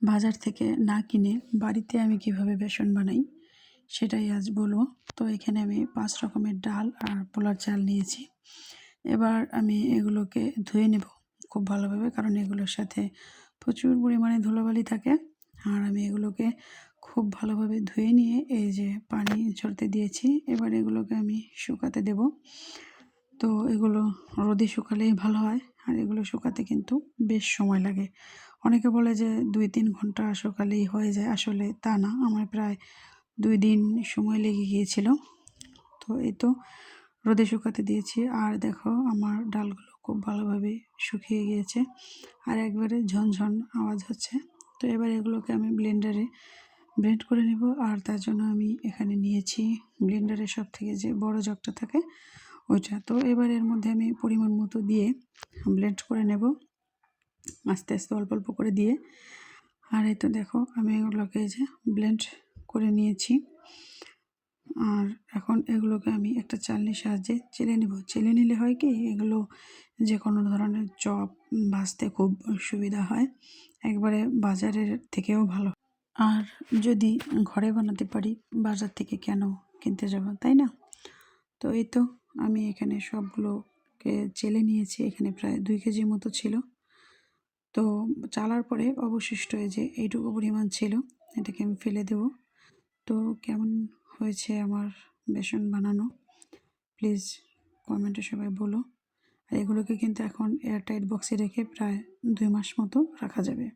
বাজার থেকে না কিনে বাড়িতে আমি কিভাবে বেসন বানাই সেটাই আজ বলবো। তো এখানে আমি 5 রকমের ডাল আর পোলার চাল নিয়েছি। এবার আমি এগুলোকে ধুয়ে নেব খুব ভালোভাবে, কারণ এগুলোর সাথে প্রচুর পরিমাণে ধুলোবালি থাকে। আর আমি এগুলোকে খুব ভালোভাবে ধুয়ে নিয়ে এই যে পানি ঝরতে দিয়েছি। এবার এগুলোকে আমি শুকাতে দেব। তো এগুলো রোদে শুকালেই ভালো হয়, আর এগুলো শুকাতে কিন্তু বেশ সময় লাগে। অনেকে বলে যে 2-3 ঘন্টা শুকালেই হয়ে যায়, আসলে তা না, আমার প্রায় 2 দিন সময় লেগে গিয়েছিল। তো এই তো রোদে শুকাতে দিয়েছি, আর দেখো আমার ডালগুলো খুব ভালোভাবে শুকিয়ে গিয়েছে আর একবারে ঝনঝন আওয়াজ হচ্ছে। তো এবার এগুলোকে আমি ব্লেন্ডারে ব্লেন্ড করে নেব। আর তার জন্য আমি এখানে নিয়েছি ব্লেন্ডারের সব থেকে যে বড় জগটা থাকে ওইটা। তো এবার এর মধ্যে আমি পরিমাণ মতো দিয়ে ব্লেন্ড করে নেব, আস্তে আস্তে অল্প অল্প করে দিয়ে। আর এই তো দেখো আমি এগুলোকে যে ব্লেন্ড করে নিয়েছি। আর এখন এগুলোকে আমি একটা চালনির সাহায্যে চেলে নেব। চেলে নিলে হয় কি, এগুলো যে কোনো ধরনের চপ ভাজতে খুব সুবিধা হয়, একবারে বাজারের থেকেও ভালো। আর যদি ঘরে বানাতে পারি, বাজার থেকে কেন কিনতে যাব, তাই না? তো এই তো আমি এখানে সবগুলোকে চেলে নিয়েছি। এখানে প্রায় 2 কেজির মতো ছিল। তো চালার পরে অবশিষ্ট এই যে এইটুকু পরিমাণ ছিল, এটাকে আমি ফেলে দেব। তো কেমন হয়েছে আমার বেসন বানানো, প্লিজ কমেন্টে সবাই বলো। আর এগুলোকে কিন্তু এখন এয়ারটাইট বক্সে রেখে প্রায় 2 মাস মতো রাখা যাবে।